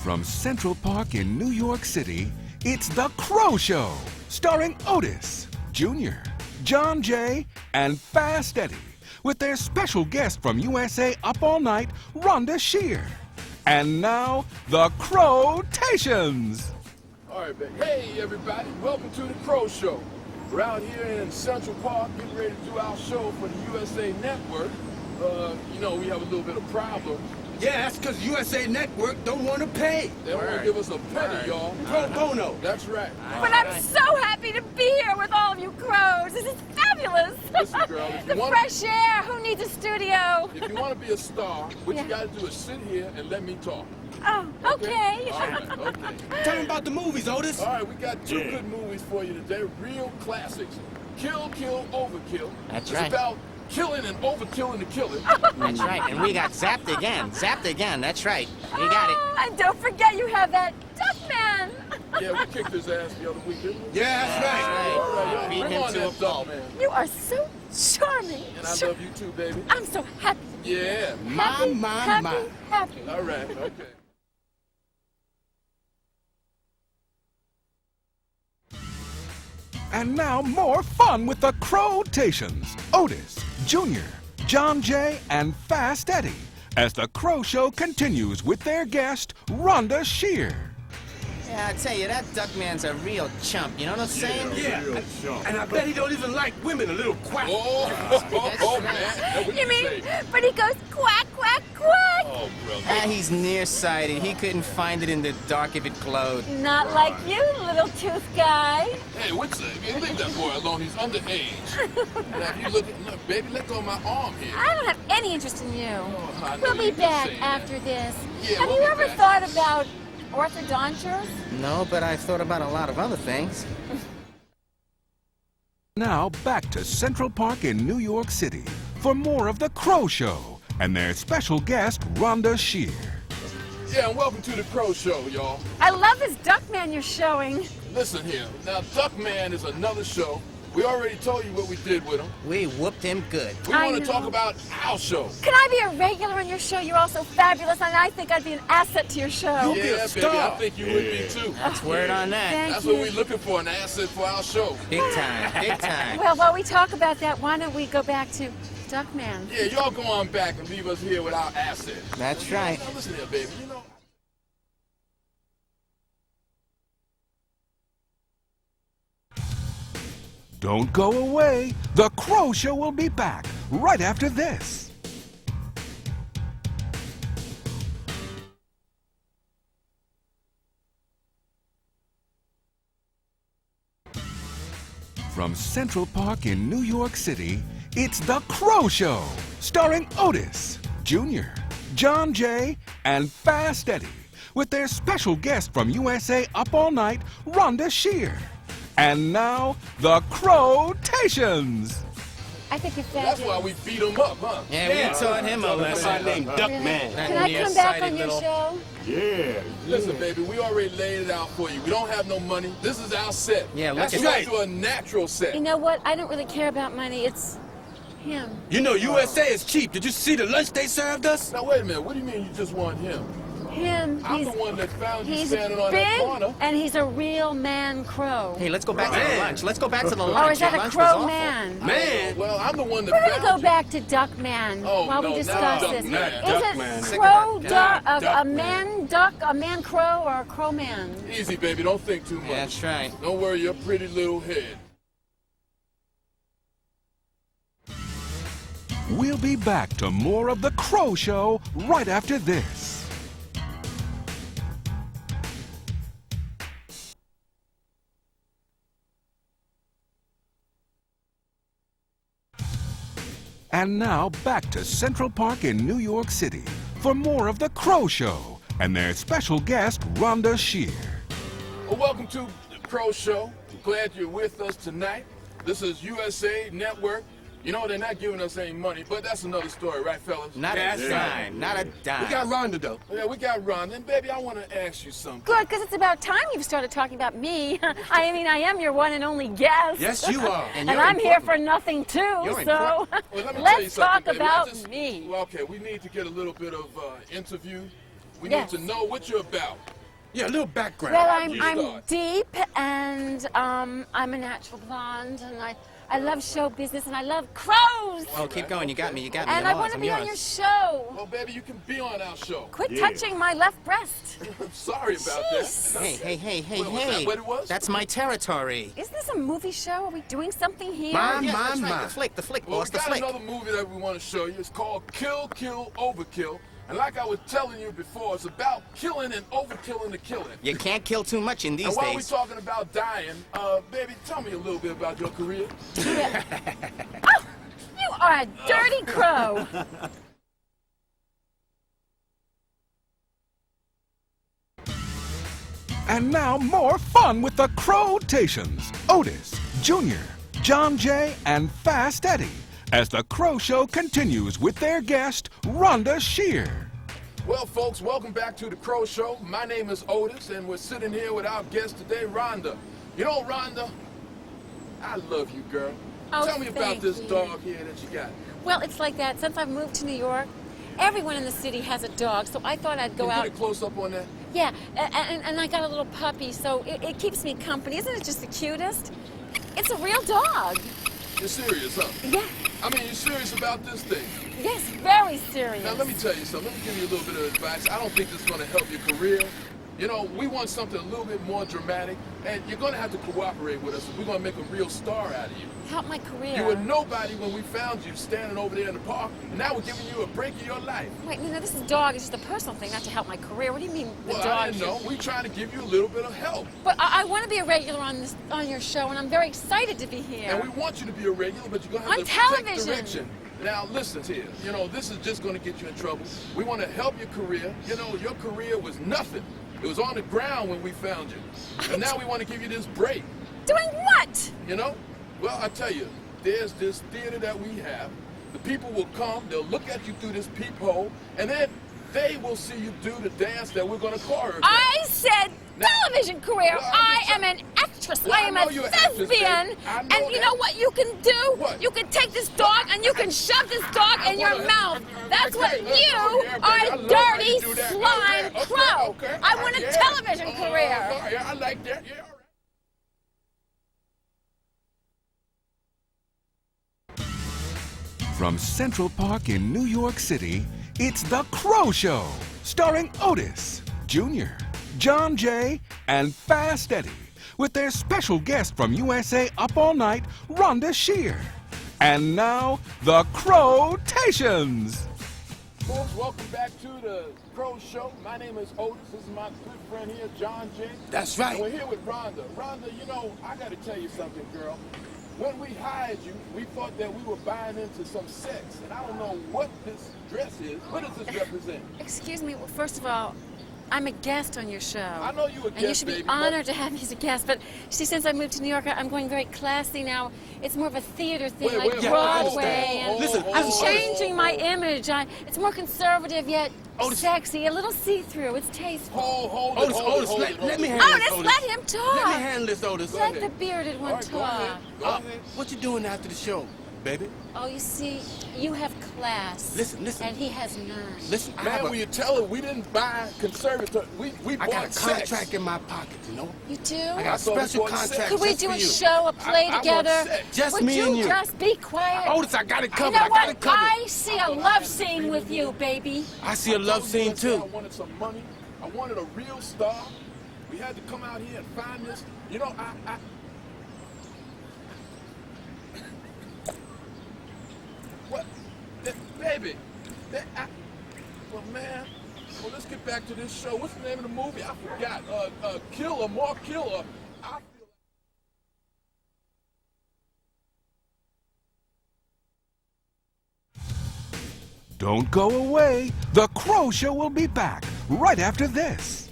From Central Park in New York City, it's The Crow Show, starring Otis, Jr., John Jay, and Fast Eddie, with their special guest from USA Up All Night, Rhonda Shear. And now, The Crowtations. All right, baby. Hey, everybody. Welcome to The Crow Show. We're out here in Central Park getting ready to do our show for the USA Network. We have a little bit of problem. Yeah, that's because USA Network don't want to pay. They don't want to give us a penny, y'all. Pro bono. That's right. But I'm so happy to be here with all of you crows. This is fabulous. Listen, girl, if you the want fresh air. Who needs a studio? If you want to be a star, what Yeah. you got to do is sit here and let me talk. Oh, okay. All right, okay. Tell them about the movies, Otis. All right, we got two good movies for you today. Real classics. Kill, Kill, Overkill. That's it's right. about killing and overkilling the killer. That's right. And we got Zapped again. Zapped again. That's right. You got it. And don't forget you have that Duckman. Yeah, we kicked his ass the other week, didn't we? Yeah, that's right. All right, y'all, Beat bring him on to that a duck, pulp. man. You are so charming. And I love you too, baby. I'm so happy. Yeah. Happy, happy, my. happy. All right, okay. And now, more fun with The Crowtations. Otis, Jr., John Jay, and Fast Eddie, as The Crow Show continues with their guest, Rhonda Shear. Yeah, I tell you, that Duckman's a real chump. You know what I'm saying? Yeah, and I bet he don't even like women, a little quack. Oh, man. That's what You mean, say. but he goes quack, quack, quack. Oh, brother. And he's nearsighted. He couldn't find it in the dark if it glowed. Not like you, little tooth guy. Hey, what's that? Man, leave that boy alone. He's underage. Now, if you look, baby, let go of my arm here. I don't have any interest in you. I know We'll you be can back say that. after this. Yeah, Have we'll you be ever back. thought about orthodontics? No, but I've thought about a lot of other things. Now, back to Central Park in New York City for more of The Crow Show and their special guest, Rhonda Shear. Yeah, and welcome to the Crow Show, y'all. I love this Duckman you're showing. Listen here. Now, Duckman is another show. We already told you what we did with him. We whooped him good. We I want to know. talk about our show. Can I be a regular on your show? You're all so fabulous, and I think I'd be an asset to your show. be a Yeah, baby, I star. think you would be too. That's word on that. Thank That's you. what we're looking for, an asset for our show. Big time. Big time. Well, while we talk about that, why don't we go back to Duckman? Yeah, y'all go on back and leave us here with our asset. That's right. Now, listen here, baby. You know, Don't go away. The Crow Show will be back right after this. From Central Park in New York City, it's The Crow Show, starring Otis, Jr., John Jay, and Fast Eddie, with their special guest from USA Up All Night, Rhonda Shear. And now, The Crowtations. I think you're that's fabulous. why we beat him up, huh? Yeah, we taught him a That's lesson. my name, Duckman. That Can I come back on nearsighted your little- show? Yeah. Listen, baby, we already laid it out for you. We don't have no money. This is our set. Yeah, look That's at right. that. To a natural set. You know what? I don't really care about money. It's him. You know USA is cheap. Did you see the lunch they served us? Now, wait a minute. What do you mean you just want him? Him. I'm He's, the one that found you he's standing on big, that corner. and he's a real man crow. Hey, let's go back to the Man. lunch. Let's go back to the lunch. Or is that Your a lunch was crow awful. man? Man. Well, I'm the one that We're found gonna go you. back to Duckman Oh, while no, we not discuss this. Duckman. Is Duckman. it Sick crow of duck, that. a Duckman. man duck, a man crow, or a crow man? Easy, baby. Don't think too much. Yeah, that's right. Don't worry your pretty little head. We'll be back to more of The Crow Show right after this. And now back to Central Park in New York City for more of The Crow Show and their special guest, Rhonda Shear. Well, welcome to the Crow Show. Glad you're with us tonight. This is USA Network. You know, they're not giving us any money, but that's another story, right, fellas? Not Yeah, a that's dime. Not a dime. We got Rhonda, though. Yeah, we got Ron. And, baby, I want to ask you something. Good, because it's about time you've started talking about me. I mean, I am your one and only guest. Yes, you are. And you're I'm here important. for nothing, too. You're So Well, let me tell you let's something, talk baby. about me. Well, okay, we need to get a little bit of interview. We Yes. need to know what you're about. Yeah, a little background. Well, You I'm start. deep, and I'm a natural blonde, and I love show business, and I love crows. Oh, keep going. You got me. You got me. And I'm I want yours. to I'm be on yours. your show. Well, baby, you can be on our show. Quit touching my left breast. I'm sorry about Jeez. that. Hey, Well, was that what it was? That's my territory. Is this a movie show? Are we doing something here? Mom. Yeah, that's My. right. The flick, Well, boss, we the got flick. another movie that we want to show you. It's called Kill, Kill, Overkill. And like I was telling you before, it's about killing and overkilling the killing. You can't kill too much in these And while we're days. talking about dying, baby, tell me a little bit about your career. Oh, you are a dirty crow. And now more fun with the Crowtations. Otis, Junior, John Jay, and Fast Eddie as the Crow Show continues with their guest, Rhonda Shear. Well, folks, welcome back to the Crow Show. My name is Otis, and we're sitting here with our guest today, Rhonda. You know, Rhonda, I love you, girl. Oh, Tell me about thank this you. dog here that you got. Well, it's like that. Since I've moved to New York, everyone in the city has a dog, so I thought I'd go Can you out. get a close-up on that? Yeah, and I got a little puppy, so it keeps me company. Isn't it just the cutest? It's a real dog. You're serious, huh? Yeah, I mean, you're serious about this thing. yes, very serious. Now, let me tell you something. Let me give you a little bit of advice. I don't think this is going to help your career. You know, we want something a little bit more dramatic, and you're going to have to cooperate with us if we're going to make a real star out of you. Help my career. You were nobody when we found you standing over there in the park, and now we're giving you a break of your life. Wait, no, this is dog. It's just a personal thing, not to help my career. What do you mean the Well, dog? I didn't know. We're trying to give you a little bit of help. But I want to be a regular on your show, and I'm very excited to be here. And we want you to be a regular, but you're going to have On to television. take direction. Now, listen here. You know, this is just going to get you in trouble. We want to help your career. You know, your career was nothing. It was on the ground when we found you. And now we want to give you this break. Doing what? You know? Well, I tell you, there's this theater that we have. The people will come, they'll look at you through this peephole, and then they will see you do the dance that we're going to choreograph. I said television career. Well, I I'm am an actress. Well, I I am know a you're an actress, thespian. baby. I know And you that. know what you can do? What? You can take this dog and you can shove this dog in your mouth. That's what Okay, you yeah, baby, I are, love how dirty you do that. slime Okay, crow. okay, I want a yeah. television career. Yeah, I like that. Yeah, all right. From Central Park in New York City, it's the Crow Show, starring Otis, Junior, John Jay, and Fast Eddie, with their special guest from USA Up All Night, Rhonda Shear. And now, the Crowtations. Folks, welcome back to the Crow Show. My name is Otis. This is my good friend here, John Jay. That's And right. we're here with Rhonda. Rhonda, you know, I got to tell you something, girl. When we hired you, we thought that we were buying into some sex. And I don't know what this dress is. What does this represent? Excuse me. Well, first of all, I'm a guest on your show. I know you a And you guest, should be baby, honored to have me as a guest. But see, since I moved to New York, I'm going very classy now. It's more of a theater thing, Wait, like wait, yeah, I Broadway. understand. And Listen, I'm Otis, changing my image. It's more conservative yet Otis. sexy, a little see-through. It's tasteful. Hold it, Otis, hold it, Otis, hold let, it, hold let it. me handle Otis, this, Otis. let him talk. Let me handle this, Otis. Let ahead. the bearded All one right, go talk. ahead. Go ahead. What you doing after the show, baby? Oh, you see, you have class. Listen. And he has none. Listen, I, Man, have will you tell her we didn't buy conservatory? We I bought got a sex. contract in my pocket, you know? You do? I got a thought it special was contract Could we just do for a you. show, a play I want together? sex. Just Would me you and you. just be quiet? Otis, I got it You covered. know I got what? it covered. I see a love scene with you, baby. I see a love scene I too. wanted some money. I wanted a real star. We had to come out here and find this. You know, I what? Baby. Well, man. Well, let's get back to this show. What's the name of the movie? I forgot. Killer, more Killer. I feel Don't go away. The Crow Show will be back right after this.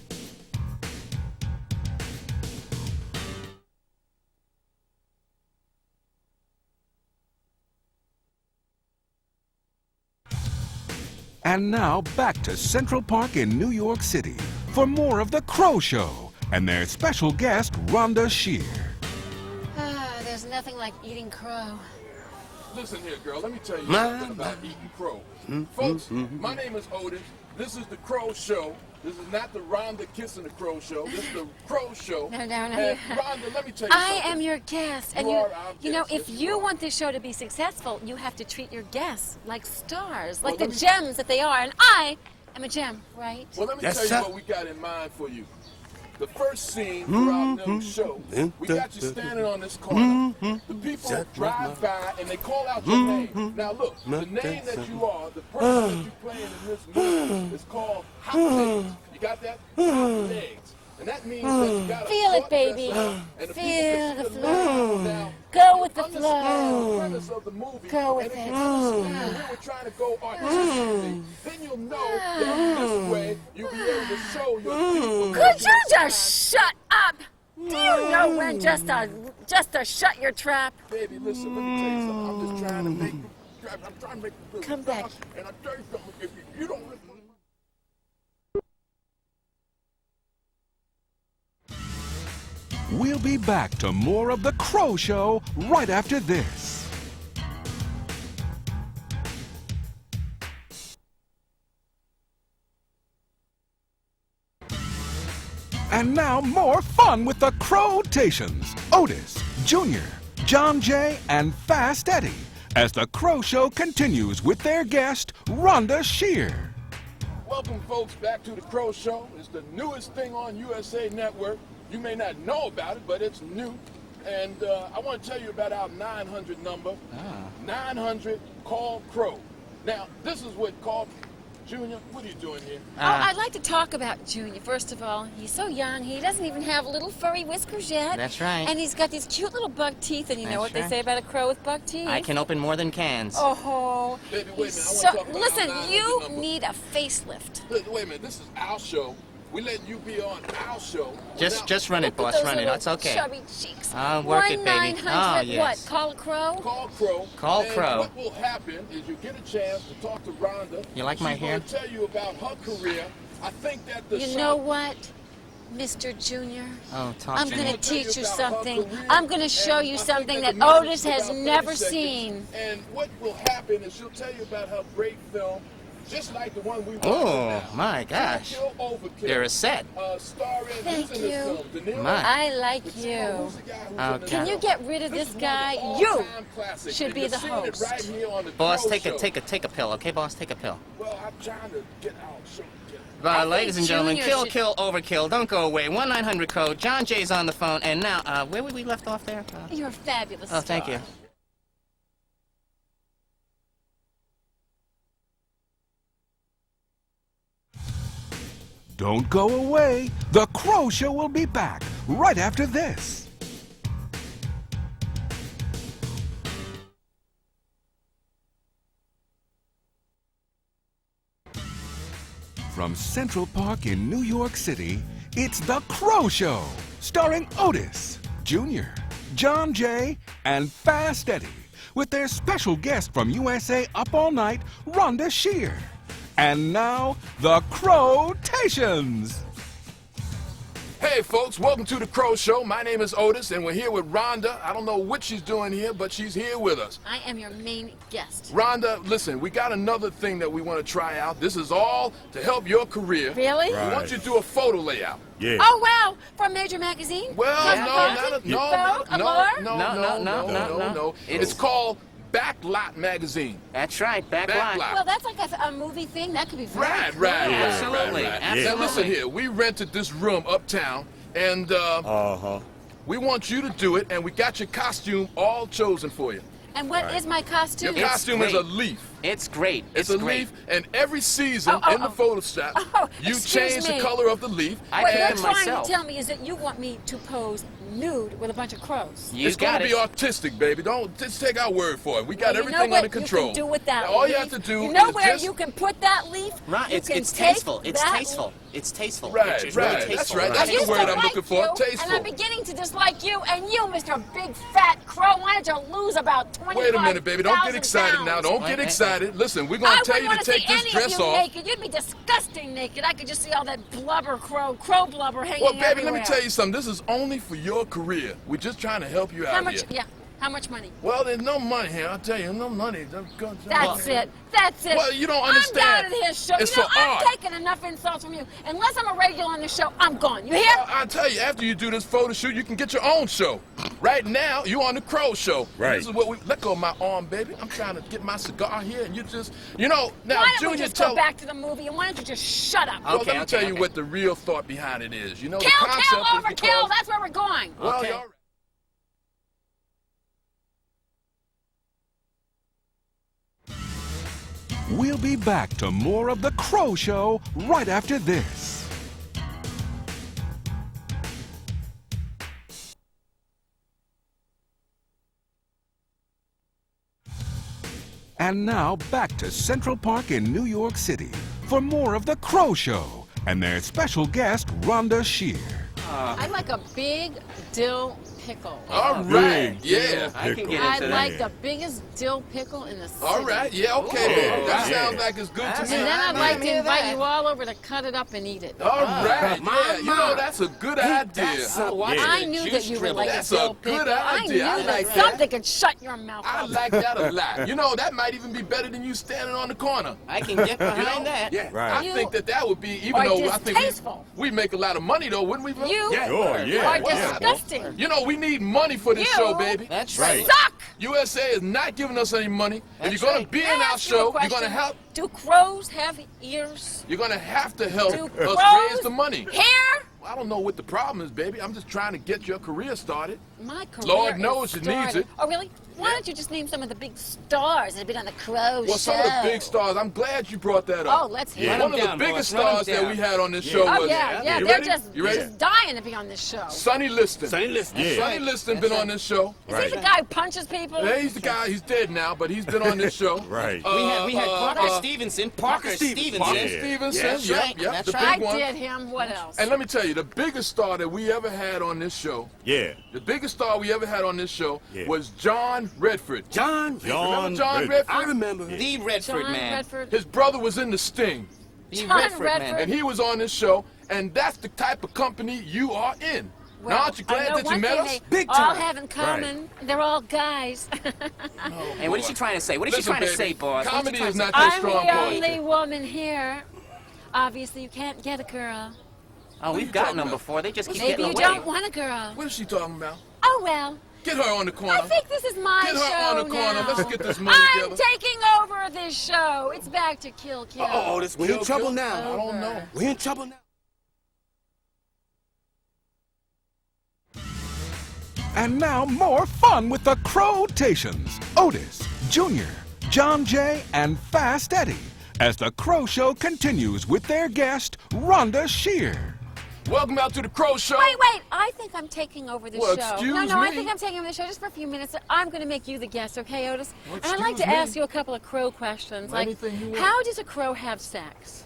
And now back to Central Park in New York City for more of the Crow Show and their special guest, Rhonda Shear. There's nothing like eating crow. Listen here, girl. Let me tell you Man. something about eating crow. Folks, my name is Otis. This is the Crow Show. This is not the Rhonda kissing the Crow Show. This is the Crow Show. No. And Rhonda, let me tell you something. I am your guest, and You are our you know, guest. if Yes, you are. want this show to be successful, you have to treat your guests like stars, Well, like the let me- gems that they are, and I am a gem, right? Well, let me Yes, tell you sir. what we got in mind for you. The first scene throughout the show, we got you standing on this corner. The people drive by and they call out your name. Now look, the name that you are, the person that you playing in this movie is called Hot Legs. You got that? Hot Legs. And that means that you got a Feel it, short dress baby. on, and the Feel people can the see the flow. legs. Now, Go with the understand the flow. premise of the movie, Go with and if it. you understand where we're trying to go artistically, then you'll know that this way you'll be able to show your people. Could you just shut up? Do you know when just to shut your trap? Baby, listen, let me tell you something. I'm just trying to make you feel Come back. And I tell you something, if you don't listen. We'll be back to more of The Crow Show right after this. And now more fun with the Crowtations. Otis, Junior, John Jay, and Fast Eddie as the Crow Show continues with their guest, Rhonda Shear. Welcome, folks, back to the Crow Show. It's the newest thing on USA Network. You may not know about it, but it's new. And I want to tell you about our 900 number. 900 Call Crow. Now, this is what Call Junior, what are you doing here? I'd like to talk about Junior. First of all, he's so young. He doesn't even have little furry whiskers yet. That's right. And he's got these cute little bug teeth. And you know That's what they right. say about a crow with bug teeth? I can open more than cans. Oh, Baby, wait a minute. I so, want to talk about listen, our 900 you number. need a facelift. Listen, wait a minute. This is our show. We let you be on our show. Just run it, Look at boss. those Run it. little It's okay. Chubby cheeks. I'll work it, baby. 1-900 Oh, yes. what? Call a crow? Call Crow. Call and Crow. What will happen is you get a chance to talk to Rhonda. You like my hair? She's going to tell you about her career. I think that the You show- know what, Mr. Junior? Oh, talk I'm to going me. to teach you about her something. career, I'm going to show and you I think something that that the Otis music is has about 30 never seconds. seen. And what will happen is she'll tell you about her great film, just like the one we watched. Oh, now. my gosh. Overkill. They're a set. Starring Thank who's in this you. film? De Niro? My. I like Who's you. the guy who's in Okay. this Can you film? get rid of this is one guy? of the You all-time classics, should and be you've the seen host. It right here on the Boss, Crow take Show. a pill, okay, boss? Take a pill. Well, I'm trying to get out. So I Ladies and think gentlemen, Junior kill, should- kill, overkill. Don't go away. 1-900 code. John Jay's on the phone. And now, where were we left off there? You're a fabulous Oh, thank star. you. Don't go away. The Crow Show will be back right after this. From Central Park in New York City, it's The Crow Show, starring Otis, Junior, John Jay, and Fast Eddie, with their special guest from USA Up All Night, Rhonda Shear. And now, The Crowtations. Hey folks, welcome to the Crow Show. My name is Otis and we're here with Rhonda. I don't know what she's doing here, but she's here with us. I am your main guest. Rhonda, listen, we got another thing that we want to try out. This is all to help your career. Really? We want you to do a photo layout. Yeah. Oh, wow. From Major Magazine? Well, Yeah, no, yeah. not a, Vogue, no, Allure? no. It's called Backlot Magazine. That's right. Back Backlot. line. Well, that's like a movie thing. That could be very Right. cool. Absolutely. Now Absolutely. listen here, we rented this room uptown, and we want you to do it, and we got your costume all chosen for you. And what is my costume? Your It's costume is a great. leaf. It's great. It's It's a great. leaf, and every season Oh, in the Photoshop, you excuse change me. the color of the leaf. I What did you're it trying myself. to tell me is that you want me to pose nude with a bunch of crows. You It's got going to it. be artistic, baby. Don't just take our word for it. We got Well, everything you know what under control. You can do with that Now, all leaf? you have to do You know is where just you can put that leaf? Right. You It's can it's take tasteful. It's that tasteful. It's tasteful. Right, It's really right. tasteful. That's right. I That's the used word to I'm like looking for. you, Tasteful. And I'm beginning to dislike you, and you, Mr. Big Fat Crow. Why don't you lose about 25,000 Wait a minute, baby. Don't get excited now. Don't Wait, get wait. excited. Listen, we're going I to tell wouldn't you want to to see take this any dress of you off. naked. You'd be disgusting naked. I could just see all that blubber, crow blubber hanging Well, baby, everywhere. let me tell you something. This is only for your career. We're just trying to help you How out much? here. Yeah. How much money? Well, there's no money here. I'll tell you, no money. That's it. That's it. Well, you don't understand. I'm out of this show. It's you know, for I'm art. taking enough insults from you. Unless I'm a regular on the show, I'm gone. You hear? I'll tell you, after you do this photo shoot, you can get your own show. Right now, you're on the Crow Show. Right. This is what we... Let go of my arm, baby. I'm trying to get my cigar here, and you just... You know, now, Why don't we Junior, just go back to the movie, and why don't you just shut up? Well, let me tell you what the real thought behind it is. You know, Kill, the concept kill, is overkill. because... That's where we're going. Well, Okay. you're all right. We'll be back to more of The Crow Show right after this. And now back to Central Park in New York City for more of The Crow Show and their special guest, Rhonda Shear. I like a big dill pickle. All right, yeah. I can get I into like that. the biggest dill pickle in the city. All right, yeah, okay, baby. That sounds like it's good to And me. then I'd I like to hear invite that. you all over to cut it up and eat it. All right, my, yeah. You know, that's a good idea. I knew that you would like That's a dill a pickle. good I idea. knew I that like that. something could shut your mouth I up. like that a lot. You know, that might even be better than you standing on the corner. I can get You behind know? that. Yeah, Right. I You think that would be, even are though I think distasteful. we'd make a lot of money, though, wouldn't we, Bill? You Sure, yeah. are yeah. disgusting. You know, we need money for this You- show, baby. That's You right. suck. USA is not giving us any money. That's If you're going right. to be May I in our ask you a show, you're question? going to help. Do crows have ears? You're going to have to help Do us crows raise the money. Hair? I don't know what the problem is, baby. I'm just trying to get your career started. My career Lord knows is it needs started. it. Oh, really? Why Yeah. don't you just name some of the big stars that have been on the Crow Well, Show? some of the big stars, I'm glad you brought that up. Oh, let's hear Run it. One of the down, biggest boss. Run 'em stars that down. we had on this show Oh, was... yeah. You They're ready? just, You ready? just dying to be on this show. Sonny Liston. Sonny Liston. Yeah. Sonny Liston been on this show. Is he the guy who punches people? Yeah, he's the guy. He's dead now, but he's been on this show. Right. We had Parker Stevenson. Parker Stevenson. Parker Yeah. Stevenson. That's Yep, right. yep, That's the right. big I one. did him. What else? And let me tell you, the biggest star that we ever had on this show, Yeah. the biggest star we ever had on this show Yeah. was John Redford. John Remember John Redford? I remember. The Redford John man. Redford. His brother was in the Sting, The John Redford man. Redford. and he was on this show, and that's the type of company you are in. Well, now, aren't you I glad know that you one met thing us? they Big all time. have in common. They're all guys. Hey, what is she trying to say? What is she Listen, trying to baby, say, boss? What is she comedy trying is to not say? your I'm strong the point. only woman here. Obviously, you can't get a girl. Oh, What are we've you gotten talking them about? before. They just keep Maybe getting you away. don't want a girl. What is she talking about? Oh, well. Get her on the corner. I think this is my Get her show on the corner. now. Let's get this movie I'm together. taking over this show. It's back to Kill Kill. Oh, we're in Kill, trouble kill. now. I don't know. We're in trouble now. And now more fun with the Crowtations. Otis, Junior, John Jay, and Fast Eddie as the Crow Show continues with their guest, Rhonda Shear. Welcome out to the Crow Show. Wait. I think I'm taking over this Well, show. excuse No, I me. think I'm taking over the show just for a few minutes. I'm going to make you the guest, okay, Otis? Well, And I'd like to excuse me. ask you a couple of crow questions. Like, Anything you want. how does a crow have sex?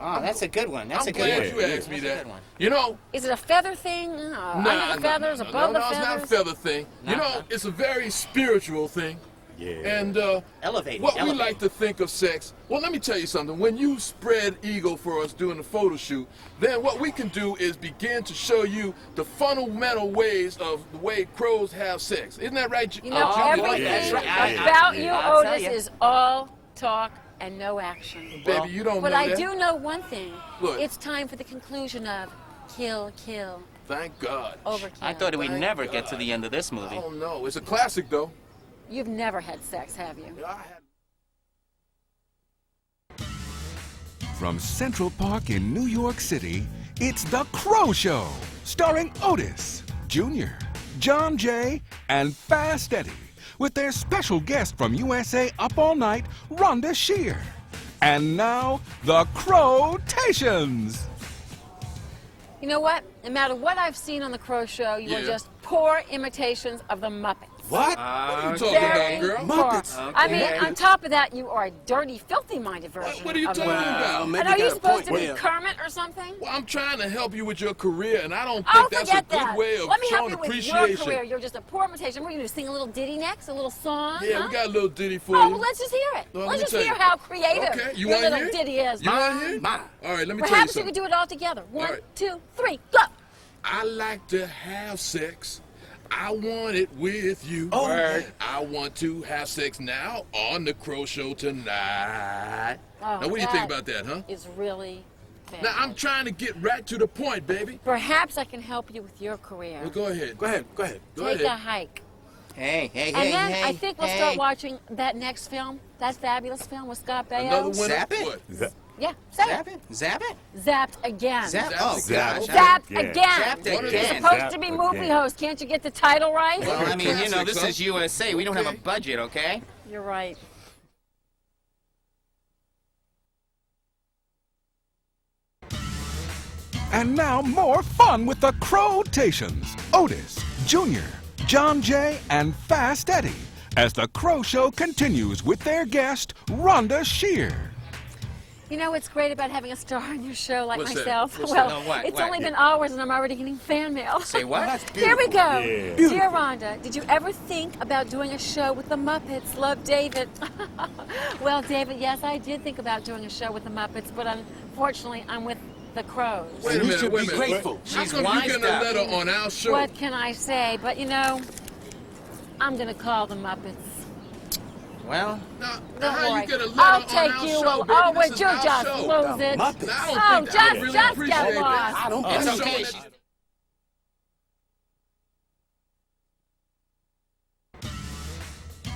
Oh, that's a good one. That's I'm a good glad one. you asked me That's a that. good one. You know, Is it a feather thing? Under the feathers, above the it's feathers? not a feather thing. You know, it's a very spiritual thing. Yeah. And Elevated. what we elevated. like to think of sex, well, let me tell you something. When you spread eagle for us doing the photo shoot, then what we can do is begin to show you the fundamental ways of the way crows have sex. Isn't that right? You know, Junior? everything that's right. about you, I'll tell Otis, ya. is all talk and no action. Baby, you don't But know I that. do know one thing. What? It's time for the conclusion of Kill Kill, Thank God. Overkill. I thought we'd Thank never get to God. the end of this I movie. don't know. It's a classic, though. You've never had sex, have you? I had From Central Park in New York City, it's The Crow Show, starring Otis, Junior, John Jay, and Fast Eddie, with their special guest from USA Up All Night, Rhonda Shear. And now, The Crowtations. You know what? No matter what I've seen on the Crow Show, you are Yeah. just poor imitations of the Muppets. What? What are you talking Very about, girl? poor. Muppets. I mean, on top of that, you are a dirty, filthy-minded version. What are you of talking them. about? maybe And are you you got a supposed to point be there. Kermit or something? Well, I'm trying to help you with your career, and I don't Oh, think that's a forget good that. way of Let me help showing you with your appreciation. career. You're just a poor imitation. What are you going to sing a little ditty next? A little song? Yeah, huh? we got a little ditty for Oh, you. well, let's just hear it. Well, let let's me just tell hear you. how creative Okay, you your wanna little hear? ditty is. You want to hear? Mine. All right, let me tell you Perhaps you something. could do it all together. One, right. 2, 3, go. I like to have sex. I want it with you. Oh, Word. I want to have sex now on the Crow Show tonight. Oh, Now, what do you think about that, huh? It's really bad. Now, I'm trying to get right to the point, baby. Perhaps I can help you with your career. Well, go ahead. Go ahead. Go ahead. Go Take ahead. a hike. Hey, And then I think we'll start watching that next film, that fabulous film with Scott Baio. Another winner? Zap it? What? Yeah, say Zap it. it? Zap it? Zapped again. Zap? Zapped Oh, again. gosh. Zapped Yeah. again. Zapped You're again. Supposed to be movie host. Can't you get the title right? Well, I mean, you know, this Classics, is USA. We don't have a Okay. budget, okay? You're right. And now more fun with the Crowtations. Otis, Junior, John Jay, and Fast Eddie as the Crow Show continues with their guest, Rhonda Shear. You know what's great about having a star on your show like What's that? myself? What's Well, that? What? it's What? only been hours and I'm already getting fan mail. Say what? Here we go. Yeah. Dear Rhonda, did you ever think about doing a show with the Muppets? Love, David. Well, David, yes, I did think about doing a show with the Muppets, but unfortunately, I'm with the Crows. Wait a You minute, should wait a be minute. grateful. How She's come you wised getting a up. letter on our show? What can I say? But you know, I'm gonna call the Muppets. Well, Now, Don't how worry. you get a letter I'll on take our you. show, baby? Oh, This would is you our just show. lose it? Muppets. Now, I Oh, think I just really get appreciate it. lost. I don't I'm blame showing you. it.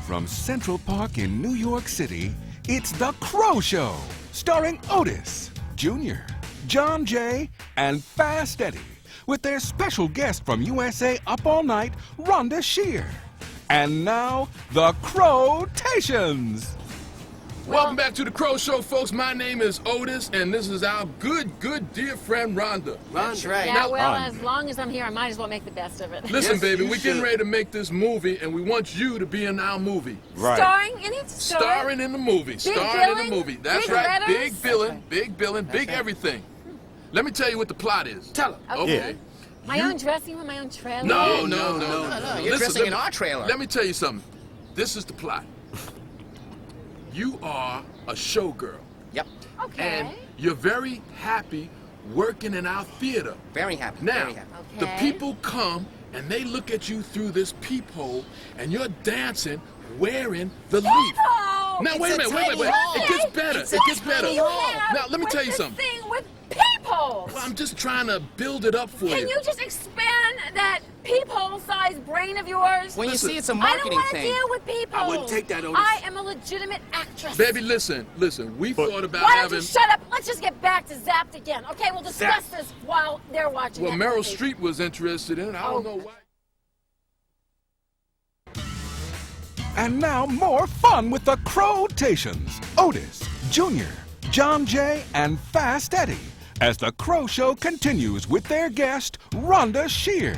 From Central Park in New York City, it's the Crow Show, starring Otis, Junior, John Jay, and Fast Eddie, with their special guest from USA Up All Night, Rhonda Shear. And now, the Crowtations. Welcome back to the Crow Show, folks. My name is Otis, and this is our good dear friend Rhonda. that's right. Yeah, well, as long as I'm here, I might as well make the best of it. Listen, Yes, baby, you we're getting should. ready to make this movie, and we want you to be in our movie. Right. Starring in it? Starring in the movie. Starring in billing? the movie. That's Big right. letters? Big billing, big everything. Let me tell you what the plot is. Tell her. Okay. Okay. My own dressing room, my own trailer? No. No, you're dressing in our trailer. Let me tell you something. This is the plot. You are a showgirl, Yep. Okay. and you're very happy working in our theater. Very happy. Now, Very happy. the Okay. people come and they look at you through this peephole, and you're dancing wearing the leaf. Peephole! Now, wait a It's a minute, wait. tiny hole. It gets better. It's It a gets better. tiny You hole. have Now, let me with tell you this something. thing with peepholes. Well, I'm just trying to build it up for Can you just expand that peephole-sized brain of yours? When you Listen, see it's a I don't marketing want to thing. deal with peepholes. I wouldn't take that, Otis. I am a legitimate actress. Baby, listen. We thought about Why don't having. you shut up? Let's just get back to Zapped again. Okay, we'll discuss this while they're watching. Well, that Meryl movie. Streep was interested in it. I don't know why. And now more fun with the Crowtations. Otis, Junior, John Jay, and Fast Eddie as the Crow Show continues with their guest, Rhonda Shear.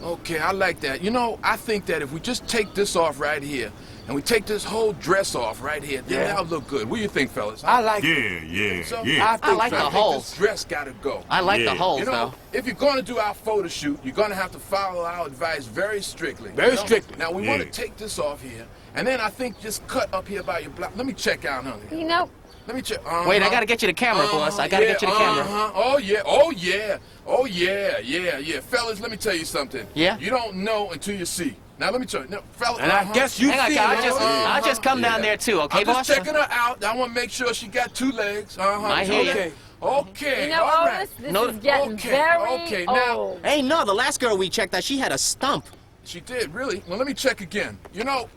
Okay, I like that. You know, I think that if we just take this off right here, and we take this whole dress off right here, then Yeah. that'll look good. What do you think, fellas? I like Yeah, So, yeah. I like the think holes. This dress gotta go. I like the Yeah. holes, You know, though. if you're going to do our photo shoot, you're going to have to follow our advice very strictly. Very you know? strictly. Now, we want Yeah. to take this off here, and then I think just cut up here by your blouse. Let me check out, honey. You know, Let me check. Wait, I gotta get you the camera, boss. I gotta get you the camera. Oh yeah. Fellas, let me tell you something. Yeah? You don't know until you see. Now, let me tell you. Now, fellas, And I guess you Hang on, see I'll just come down there too, okay, I'm boss? just checking her out. I want to make sure she got two legs. I hear you. Okay. Okay. you know, all Otis, right. this No, is getting okay, very okay, now- old. Hey, no, the last girl we checked out, she had a stump. She did, really? Well, let me check again. You know,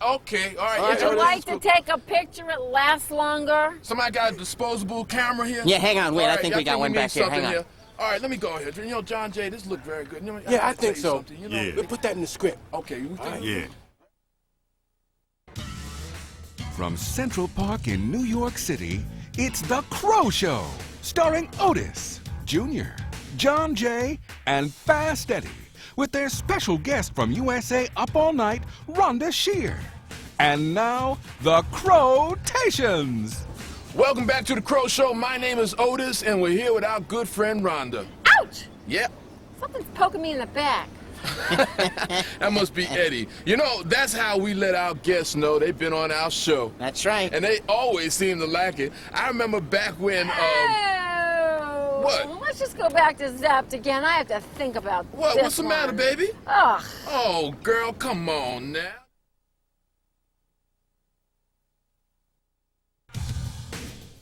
okay, all right. Would yeah, you this like is to cool. take a picture? It lasts longer. Somebody got a disposable camera here? Yeah, hang on, wait, All I right, think we got one need back here. Hang something on. All right, let me go ahead. You know, John Jay, this look very good. You know, Yeah, I gotta think tell you so. something, you know? Yeah. We'll put that in the script. Okay, you think? Yeah. From Central Park in New York City, it's the Crow Show, starring Otis, Junior, John Jay, and Fast Eddie, with their special guest from USA Up All Night, Rhonda Shear. And now, the Crowtations. Welcome back to the Crow Show. My name is Otis, and we're here with our good friend Rhonda. Ouch! Yep, Something's poking me in the back. that must be Eddie. You know, that's how we let our guests know they've been on our show. That's right. And they always seem to like it. I remember back when, Oh! What? Let's just go back to Zapped again. I have to think about What? this What's the matter, one. baby? Ugh. Oh, girl, come on now.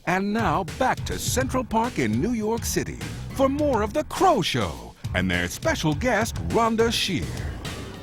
And now back to Central Park in New York City for more of The Crow Show and their special guest, Rhonda Shear.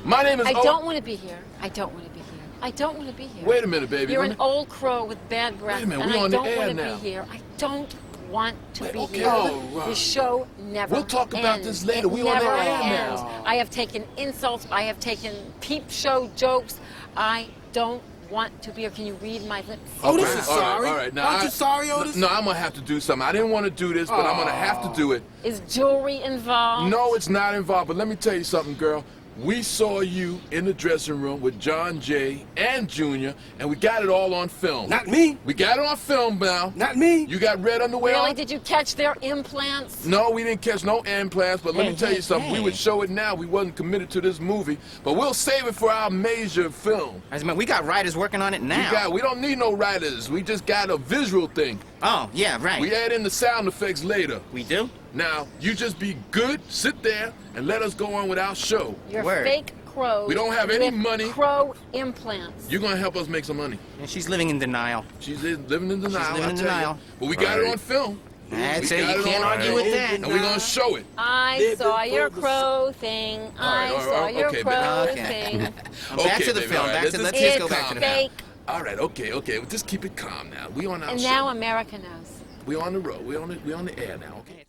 My name is I don't want to be here. I don't want to be here. I don't want to be here. Wait a minute, baby. You're an old crow with bad breath. Wait a minute, and we I on the don't air want to now. be here. I don't want to be okay, here. all right. The show never We'll talk about ends. this later. It We on the never air ends. now. I have taken insults. I have taken peep show jokes. I don't want to be here. Can you read my lips? Otis All right, is sorry. all right. Now, Aren't you sorry, Otis? No, I'm gonna have to do something. I didn't want to do this, but I'm gonna have to do it. Is jewelry involved? No, it's not involved. But let me tell you something, girl. We saw you in the dressing room with John Jay and Junior, and we got it all on film. Not me. We got it on film now. Not me. You got red underwear Really? on? Did you catch their implants? No, we didn't catch no implants, but let me Hey, tell you hey, something. We hey. would show it now. We wasn't committed to this movie, but we'll save it for our major film. I mean, we got writers working on it now. We don't need no writers. We just got a visual thing. Oh, yeah, right. We add in the sound effects later. We do? Now, you just be good, sit there, and let us go on with our show. You're Word. fake crows. We don't have any with money. Crow implants. You're gonna help us make some money. And she's living in denial. She's living in denial. living I in tell denial. You. But we got it on film. That's We it. got You can't on argue film, with that. And we're gonna show it. I Living saw your for the crow thing. I all right, saw your okay, crow baby. Okay. thing. Back Okay, to the baby, film. all right, Back let's to just let's keep go it back calm to the now. Fake. All right, okay. Well, just keep it calm now. We on our And show. now America knows. We on the road. We on the air now. Okay.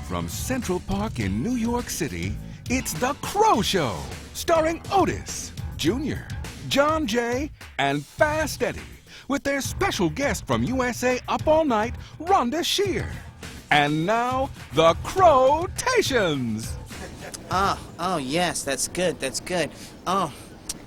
From Central Park in New York City, it's The Crow Show, starring Otis, Junior, John Jay, and Fast Eddie, with their special guest from USA Up All Night, Rhonda Shear. And now, The Crowtations. Oh, yes, that's good. That's good. Oh,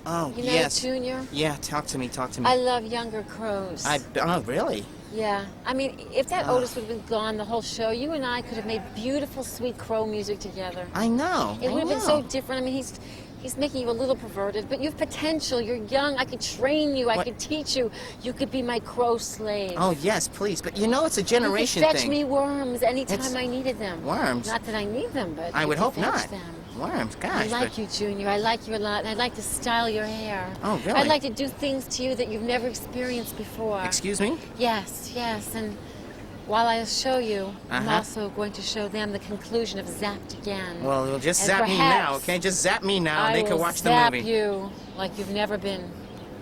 You know, yes. Junior, Yeah, talk to me. I love younger crows. Oh, really? Yeah. I mean, if that Otis would have been gone the whole show, you and I could have made beautiful, sweet crow music together. I know. It I would have been know. so different. I mean, he's making you a little perverted, but you have potential. You're young. I could train you. I What? could teach you. You could be my crow slave. Oh, yes, please. But you know it's a You could generation fetch thing. me worms anytime It's- I needed them. Worms? Not that I need them, but I you would could hope fetch not. them. Worms, I gosh. like but- you, Junior. I like you a lot, and I'd like to style your hair. Oh, really? I'd like to do things to you that you've never experienced before. Excuse me? Yes, yes, and while I show you, I'm Uh-huh. also going to show them the conclusion of Zapped again. Well, you'll just And zap me perhaps now, okay? Just zap me now, and I they can will watch the zap movie. you like you've never been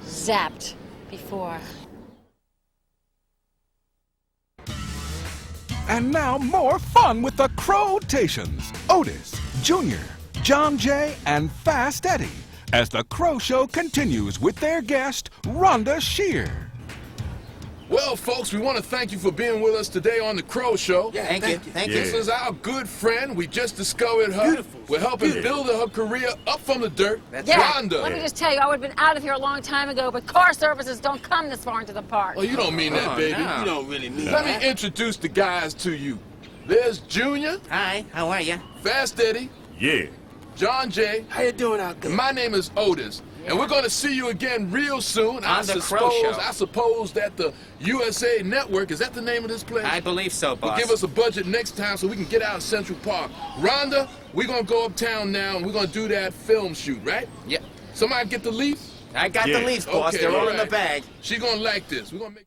zapped before. And now, more fun with The Crowtations. Otis, Junior, John Jay, and Fast Eddie, as The Crow Show continues with their guest, Rhonda Shear. Well, folks, we want to thank you for being with us today on The Crow Show. Yeah, Thank you. Thank This you. is our good friend. We just discovered her. Beautiful. We're helping build her career up from the dirt. That's Yeah, Rhonda. let me just tell you, I would have been out of here a long time ago, but car services don't come this far into the park. Oh, you don't mean that, Oh, baby. no. You don't really mean Let that. me introduce the guys to you. There's Junior, Hi, how are you? Fast Eddie, Yeah. John Jay, How you doing out there? and my name is Otis. And we're going to see you again real soon. On The Crow Show. I suppose that the USA Network, is that the name of this place? I believe so, Will boss. give us a budget next time so we can get out of Central Park. Rhonda, we're going to go uptown now and we're going to do that film shoot, right? Yep. Somebody get the leaf? I got the Yeah. leaves, boss. Okay, They're all in the alright. bag. She's going to like this. We're going to make